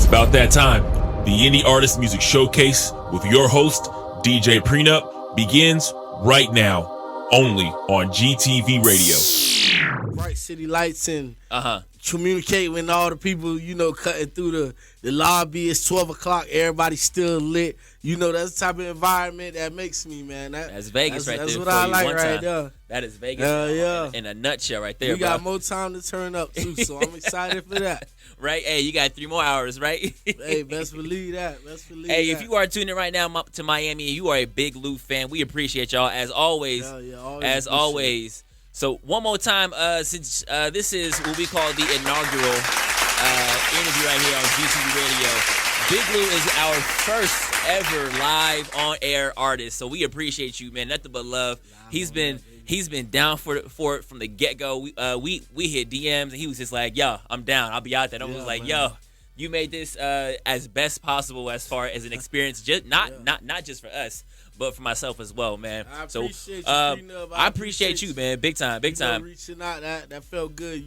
about that time. The Indie Artist Music Showcase with your host, DJ Prenup, begins right now, only on GTV Radio. Bright city lights and communicate with all the people, cutting through the lobby. It's 12 o'clock. Everybody's still lit. That's the type of environment that makes me, man. That's Vegas right there. That's what I like right there. That is Vegas in a nutshell right there, We got more time to turn up, too, so I'm excited for that. Right? Hey, you got 3 more hours, right? Hey, best believe that. Hey, if you are tuning in right now to Miami and you are a big Lou fan, we appreciate y'all as always. Always. So one more time, since this is what we call the inaugural interview right here on GTV Radio, Big Lou is our first ever live on-air artist. So we appreciate you, man. Nothing but love. He's been down for it from the get-go. We hit DMs and he was just like, yo, I'm down. I'll be out there. And I was like, yo, you made this as best possible as far as an experience, just not just for us, but for myself as well, man. I appreciate you, I appreciate you, man. Big time. Reaching out, that felt good,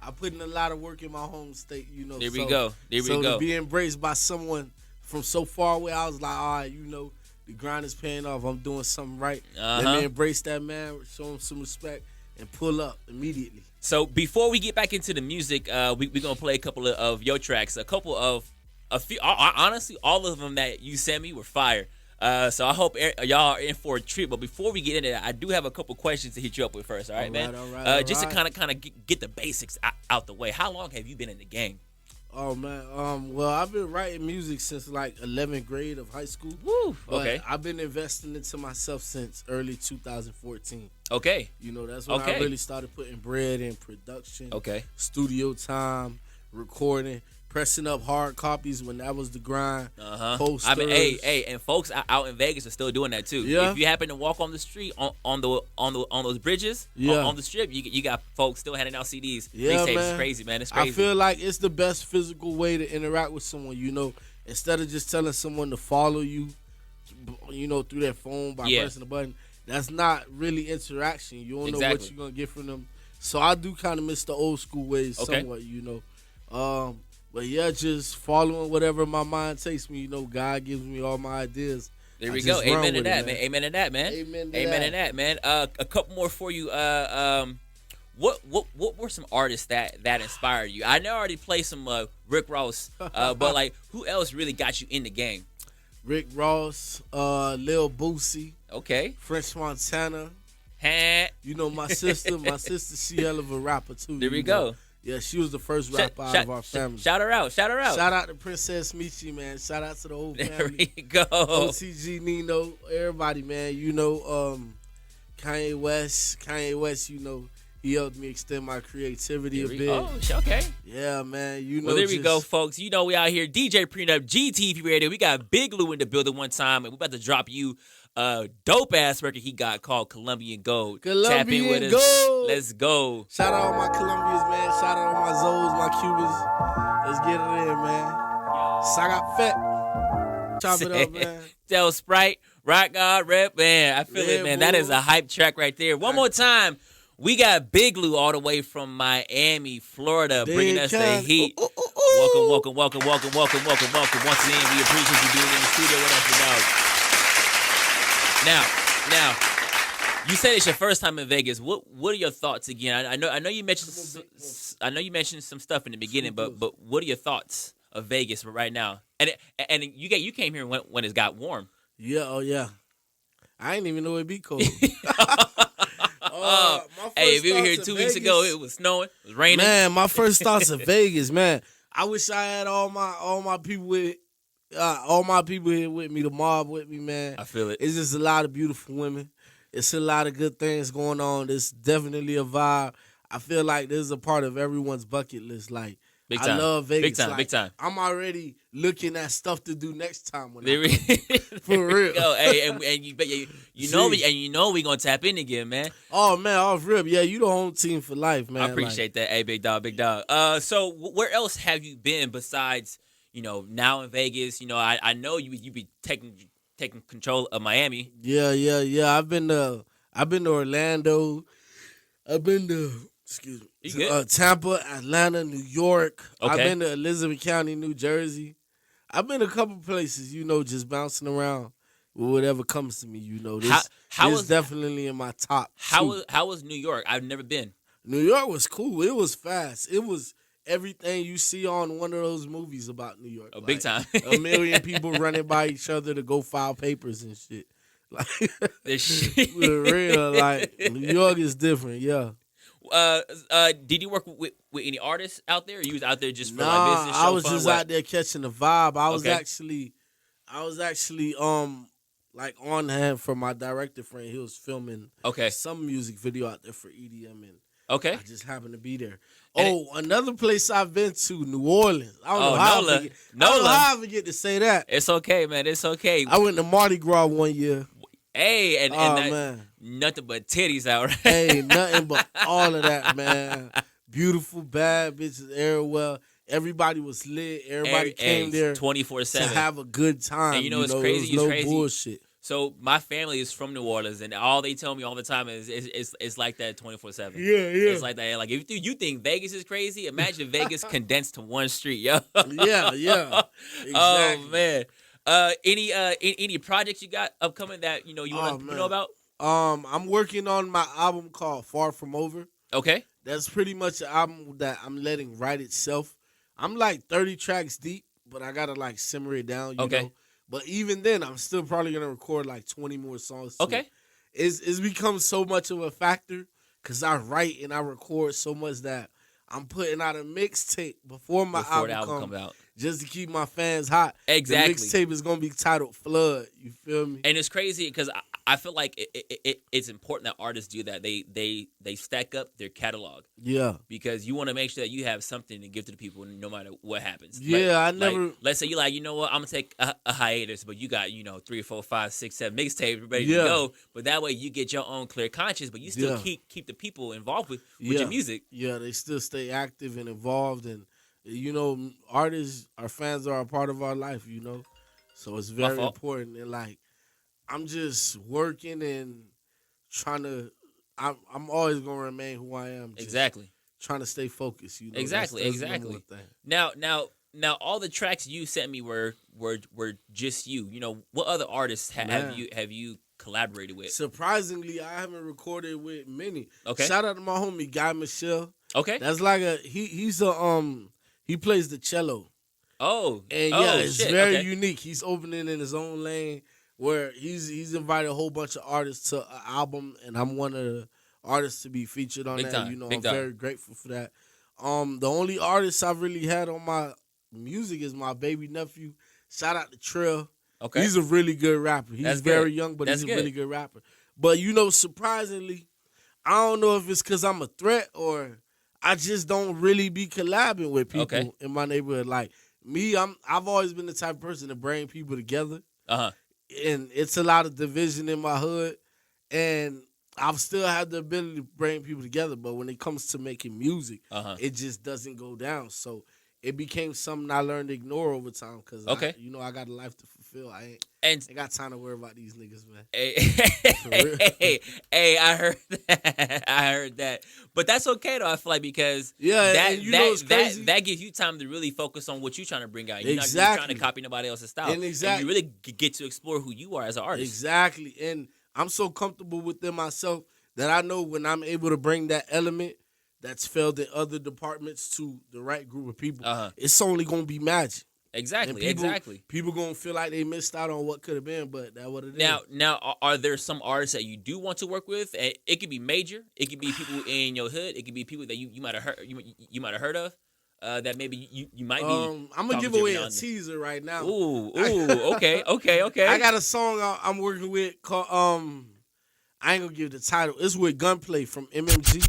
I put in a lot of work in my home state, There we go. So to be embraced by someone from so far away, I was like, all right, the grind is paying off. I'm doing something right. Let me embrace that, man, show him some respect, and pull up immediately. So before we get back into the music, we're going to play a couple of your tracks. A few, honestly, all of them that you sent me were fire. So I hope y'all are in for a treat. But before we get into that, I do have a couple questions to hit you up with first. All right, man? All right. Just to kind of get the basics out the way. How long have you been in the game? Oh, man. Well, I've been writing music since like 11th grade of high school. Woo. Okay. I've been investing into myself since early 2014. Okay. That's when I really started putting bread in production. Okay. Studio time, recording, pressing up hard copies when that was the grind. Posters. I mean, hey, and folks out in Vegas are still doing that too. Yeah. If you happen to walk on the street on those bridges, on the strip, you got folks still handing out CDs. Yeah, man. It's crazy, man. It's crazy. I feel like it's the best physical way to interact with someone. Instead of just telling someone to follow you, through their phone by pressing the button. That's not really interaction. You don't know what you're gonna get from them. So I do kind of miss the old school ways somewhat. But yeah, just following whatever my mind takes me. God gives me all my ideas. There we go. Amen to that, man. Amen to that, man. Amen to that, man. A couple more for you. What were some artists that inspired you? I know I already played some Rick Ross, but like, who else really got you in the game? Rick Ross, Lil Boosie. Okay. French Montana. My sister, she hell of a rapper too. There we go. Yeah, she was the first rapper out of our family. Shout her out. Shout out to Princess Michi, man. Shout out to the whole family. There we go. OTG, Nino, everybody, man. Kanye West, he helped me extend my creativity a bit. Oh, okay. Yeah, man. Well, there we go, folks. We out here, DJ Prenup, GTV Radio. We got Big Lou in the building one time, and we're about to drop you dope-ass record he got called Colombian Gold. Tap in with us. Gold. Let's go. Shout out all my Colombians, man. Shout out all my Zoes, my Cubans. Let's get it in, man. Saga Fett. Chop it up, man. Tell Sprite, Rock God, Rep, man. I feel it, man. Boy. That is a hype track right there. One more time. We got Big Lou all the way from Miami, Florida, bringing us the heat. Welcome. Once again, we appreciate you being in the studio with us, dog. Now, you said it's your first time in Vegas. What are your thoughts again? I know you mentioned some stuff in the beginning, but what are your thoughts of Vegas right now? And you came here when it got warm. Yeah, oh yeah. I didn't even know it'd be cold. Hey, if you were here 2 weeks ago, it was snowing, it was raining. Man, my first thoughts of Vegas, man. I wish I had all my people here with me, the mob with me, man. I feel it. It's just a lot of beautiful women. It's a lot of good things going on. It's definitely a vibe. I feel like this is a part of everyone's bucket list. Like, big time. I love Vegas. Big time. I'm already looking at stuff to do next time when I come. For real. Go. Hey, you know we gonna tap in again, man. Oh man, off rip. Yeah, you the home team for life, man. I appreciate that. Hey, big dog. So where else have you been besides now in Vegas? I know you be taking control of Miami. Yeah. I've been to Orlando. I've been to Excuse me. You good? Tampa, Atlanta, New York. Okay. I've been to Elizabeth County, New Jersey. I've been a couple places, just bouncing around with whatever comes to me. This is definitely in my top two. How was New York? I've never been. New York was cool. It was fast. It was everything you see on one of those movies about New York. Oh, big time. A million people running by each other to go file papers and shit. Like, for real, like, New York is different, yeah. Did you work with any artists out there? Or you was out there just for nah, like business show I was fun? just out there catching the vibe. I was actually like on hand for my director friend. He was filming some music video out there for EDM, and I just happened to be there. Another place I've been to, New Orleans. I don't know how I forget to say that. It's okay, man. It's okay. I went to Mardi Gras one year. Hey, and man. Nothing but titties out, right? Hey, nothing but all of that, man. Beautiful, bad bitches everywhere. Everybody was lit. Everybody came there 24/7 to have a good time. And it's crazy. There was crazy. Bullshit. So my family is from New Orleans, and all they tell me all the time is it's like that 24/7. Yeah. It's like that. Like if you think Vegas is crazy, imagine Vegas condensed to one street, yo. Yeah. Exactly. Oh man. Any projects you got upcoming that you want to know about? I'm working on my album called Far From Over. Okay. That's pretty much an album that I'm letting write itself. I'm like 30 tracks deep, but I gotta like simmer it down. You know? But even then, I'm still probably gonna record like 20 more songs. Okay. It's become so much of a factor because I write and I record so much that I'm putting out a mixtape before the album comes out. Just to keep my fans hot. Exactly. The mixtape is going to be titled Flood. You feel me? And it's crazy because I feel like it's important that artists do that. They stack up their catalog. Yeah. Because you want to make sure that you have something to give to the people no matter what happens. Yeah, let's say you like, you know what, I'm going to take a hiatus, but you got, 3, 4, 5, 6, 7 mixtapes ready to go. But that way you get your own clear conscience, but you still keep the people involved with your music. Yeah, they still stay active and involved, and artists, our fans are a part of our life, so it's very important. And like, I'm just working and trying to. I'm always gonna remain who I am. Exactly. Trying to stay focused. Exactly. Exactly. Now, all the tracks you sent me were just you. What other artists have you collaborated with? Surprisingly, I haven't recorded with many. Okay. Shout out to my homie Guy Michelle. Okay. That's like he plays the cello. Oh. And it's very unique. He's opening in his own lane where he's invited a whole bunch of artists to an album, and I'm one of the artists to be featured on Big that. Time. I'm very grateful for that. The only artist I've really had on my music is my baby nephew. Shout out to Trill. Okay. He's a really good rapper. He's very young, but he's a really good rapper. But surprisingly, I don't know if it's because I'm a threat or I just don't really be collabing with people in my neighborhood. Like me, I've always been the type of person to bring people together. And it's a lot of division in my hood, and I've still had the ability to bring people together. But when it comes to making music, it just doesn't go down. So it became something I learned to ignore over time because I got a life to fulfill. I ain't got time to worry about these niggas, man. Hey, I heard that. But that's okay though. I feel like because that gives you time to really focus on what you're trying to bring out. You're not trying to copy nobody else's style. And you really get to explore who you are as an artist. Exactly. And I'm so comfortable within myself that I know when I'm able to bring that element that's failed in other departments to the right group of people, it's only going to be magic. Exactly. People going to feel like they missed out on what could have been, but that's what it is. Now, are there some artists that you do want to work with? It could be major. It could be people in your hood. It could be people that you might have heard. You might have heard of. That maybe you might be. I'm gonna give away a teaser right now. Ooh, okay. I got a song I'm working with called I ain't gonna give the title. It's with Gunplay from MMG.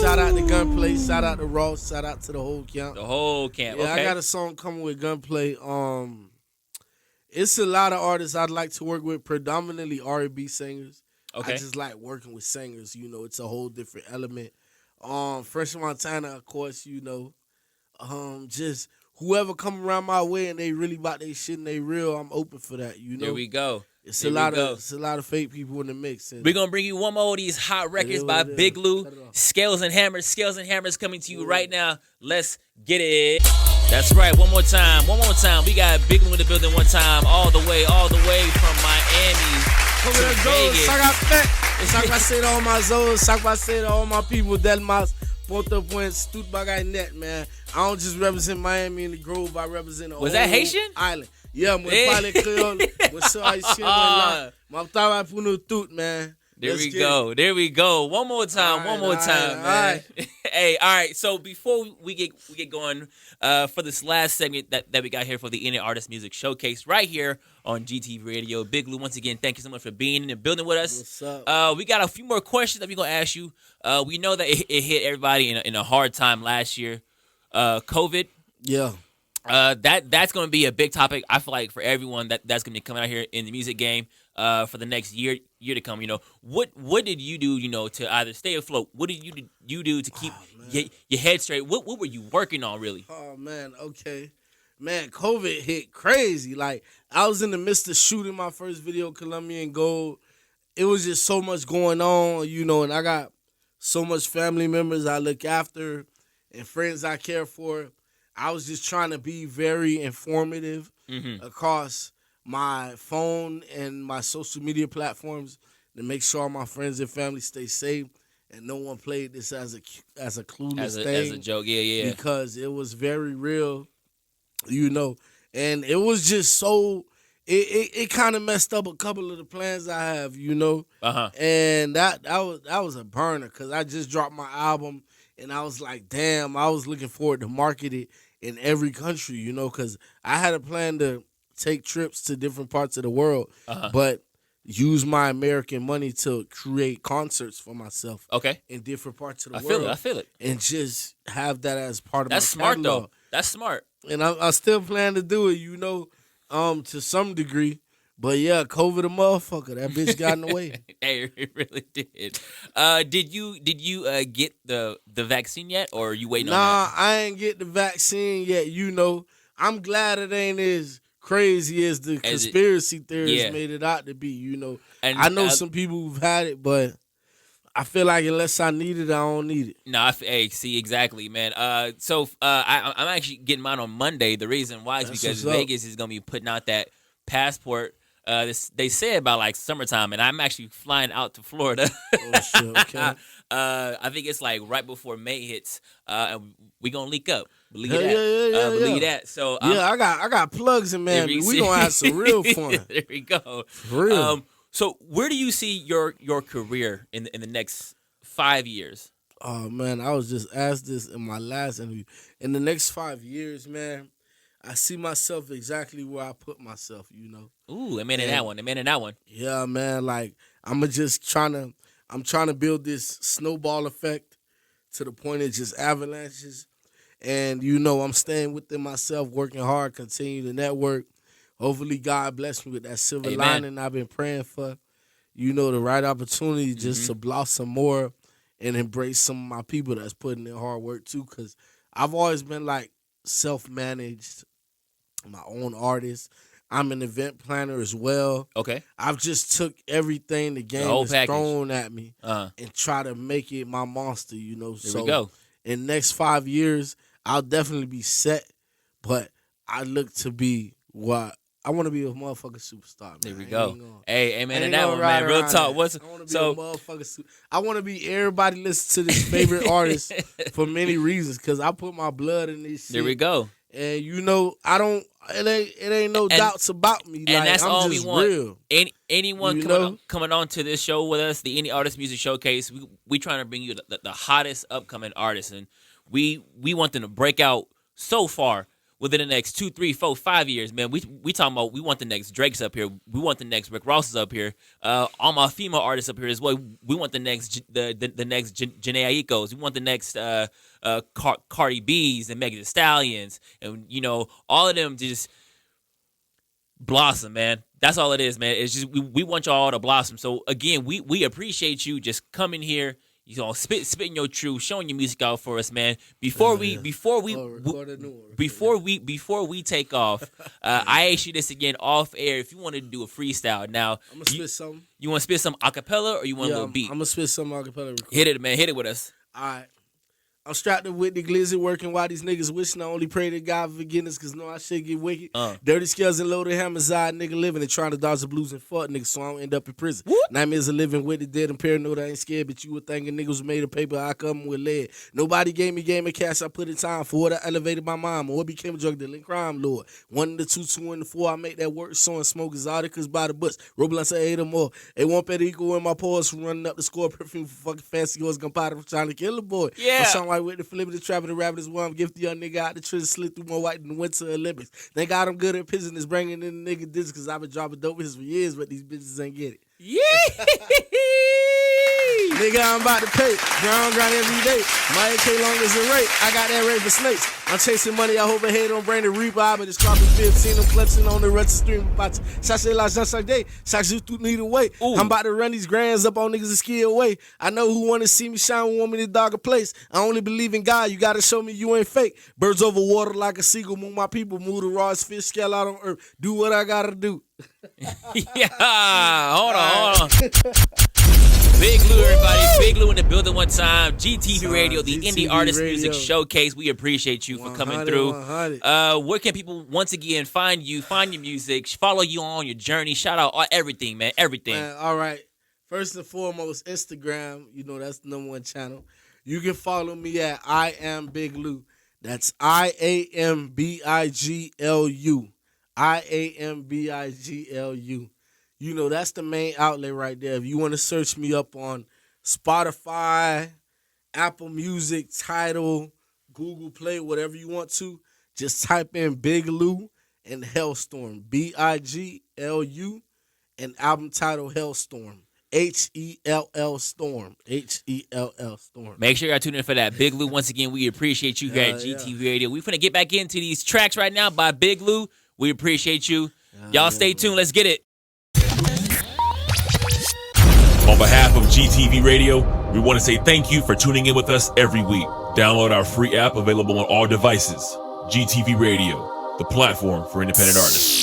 Shout out to Gunplay, shout out to Ross, shout out to the whole camp. Yeah, okay. I got a song coming with Gunplay. It's a lot of artists I'd like to work with, predominantly R&B singers. Okay. I just like working with singers. It's a whole different element. Fresh Montana, of course. Just whoever come around my way and they really about their shit and they real, I'm open for that. There we go. It's a lot of fake people in the mix. We're gonna bring you one more of these hot records by Big Lou. Scales and Hammers coming to you right now. Let's get it. That's right. One more time. We got Big Lou in the building one time. All the way from Miami to Vegas. Sac parceiro all my zones. Sac parceiro all my people. Delmas, Ponta Point, Stuttgart.net, man. I don't just represent Miami and the Grove. I represent the Was that Haitian? Island. Yeah, moi parle créole. Moi so haïtien là. Moi travaille pour nous toutes, man. There we go. One more time, man. Right. Hey, all right. So before we get going, for this last segment that we got here for the Indie Artist Music Showcase right here on GTV Radio, Big Lou, once again, thank you so much for being in the building with us. What's up? We got a few more questions that we're gonna ask you. We know that it hit everybody in a hard time last year. COVID. Yeah. That's going to be a big topic. I feel like for everyone that's going to be coming out here in the music game for the next year to come. You know, what did you do? You know, to either stay afloat. What did you do to keep your head straight? What were you working on really? Oh man, okay, man. COVID hit crazy. Like I was in the midst of shooting my first video, Colombian Gold. It was just so much going on, you know, and I got so much family members I look after and friends I care for. I was just trying to be very informative across my phone and my social media platforms to make sure my friends and family stay safe and no one played this as a clueless thing. As a joke, yeah. Because it was very real, you know. And it was just so, it kind of messed up a couple of the plans I have, you know. And that was a burner because I just dropped my album and I was like, damn, I was looking forward to market it in every country, you know, because I had a plan to take trips to different parts of the world, but use my American money to create concerts for myself in different parts of the world. I feel it. And just have that as part of That's my smart, catalog. though. That's smart. And I still plan to do it, you know, to some degree. But yeah, COVID a motherfucker. That bitch got in the way. Hey, it really did. Did you get the vaccine yet, or are you waiting on that? Nah, I ain't get the vaccine yet. You know, I'm glad it ain't as crazy as the conspiracy theorists made it out to be. You know, and I know some people who've had it, but I feel like unless I need it, I don't need it. No, see, exactly, man. So I'm actually getting mine on Monday. The reason why is because Vegas is gonna be putting out that passport. They say about like summertime, and I'm actually flying out to Florida. Oh shit! Okay. I think it's like right before May hits, and we gonna leak up. Believe that. So I got plugs in, man. We gonna have some real fun. There we go. For real. So where do you see your career in the next 5 years? Oh man, I was just asked this in my last interview. In the next 5 years, man, I see myself exactly where I put myself, you know. Ooh, amen in that one. Yeah, man. Like I'm trying to build this snowball effect to the point of just avalanches. And you know, I'm staying within myself, working hard, continue to network. Hopefully God bless me with that silver lining I've been praying for. You know, the right opportunity just to blossom more and embrace some of my people that's putting in hard work too. Cause I've always been like self-managed, my own artist. I'm an event planner as well. Okay. I've just took everything the game has thrown at me and try to make it my monster, you know. There we go. In the next 5 years, I'll definitely be set, but I look to be what I want to be a motherfucking superstar, man. There we go. Hey, amen in that one, man. Real talk. I want to be a motherfucking I want to be everybody listen to this favorite artist for many reasons because I put my blood in this shit. There we go. And you know, it ain't no doubts about me. And like, that's I'm all just we want. Real. Anyone coming on to this show with us, the Indie Artist Music Showcase, we trying to bring you the hottest upcoming artists, and we want them to break out so far within the next 2, 3, 4, 5 years, man. We talking about we want the next Drakes up here. We want the next Rick Rosses up here. All my female artists up here as well. We want the next the next Janae Aikos. We want the next Cardi B's and Megan Thee Stallions, and you know all of them just blossom, man. That's all it is, man. It's just we want y'all to blossom. So again, we appreciate you just coming here, spitting your truth, showing your music out for us, man. Before we take off, I ask you this again off air. If you want to do a freestyle, now I'm gonna spit something. You want to spit some acapella or you want a little beat? I'm gonna spit some acapella. Hit it, man. Hit it with us. All right. I'm strapped up with the glizzy working while these niggas wishing. I only pray to God for forgiveness because know I shit get wicked. Dirty scales and loaded hammers, I nigga living and trying to dodge the blues and fuck niggas so I don't end up in prison. Whoop. Nightmares of living with the dead and paranoid. I ain't scared, but you were thinking niggas was made of paper. I come with lead. Nobody gave me game of cash. I put in time for it. I elevated my mind. Or became a drug dealing crime lord. 1 to 2, 2 and 4. I make that work. So and smoke exoticas by the butts. Roblance I ate them all. They want better equal in my paws from running up the score. Perfume for fucking fancy horse gunpowder from trying to kill a boy. Yeah. I'm sound like with the flip of the trap. The rabbit is one. I'm gifted young nigga out the trench, slid through more white than the Winter Olympics. Thank God I'm good at pissing. Is bringing in the nigga this because I've been dropping dope hits for years, but these bitches ain't get it. Yeah. Nigga, I'm about to pay. Ground every day. My AK long as a rate. I got that rate for snakes. I'm chasing money. I hope a head don't bring the reaper. I but it's dropping 15. I'm clutching on the rest of stream. Sachet la Jean chaque day. Sachet you need away. I'm about to run these grands up on niggas and ski away. I know who want to see me shine, who want me to dog a place. I only believe in God. You got to show me you ain't fake. Birds over water like a seagull. Move my people. Move the rawest fish scale out on earth. Do what I got to do. Yeah. Hold on. Big Lou, everybody. Big Lou in the building one time. GTV Radio, the Indie Artist Music Showcase. We appreciate you for coming through. Where can people, once again, find you, find your music, follow you on your journey? Shout out everything, man. Everything. All right. First and foremost, Instagram. You know, that's the #1 channel. You can follow me at I Am Big Lou. That's IAMBIGLU. IAMBIGLU. You know, that's the main outlet right there. If you want to search me up on Spotify, Apple Music, Tidal, Google Play, whatever you want to, just type in Big Lou and Hellstorm. BIGLU and album title Hellstorm. HELL Storm. HELL Storm. Make sure y'all tune in for that. Big Lou, once again, we appreciate you here at GTV Radio. We're finna get back into these tracks right now by Big Lou. We appreciate you. Y'all stay tuned. Let's get it. On behalf of GTV Radio, we want to say thank you for tuning in with us every week. Download our free app available on all devices. GTV Radio, the platform for independent artists.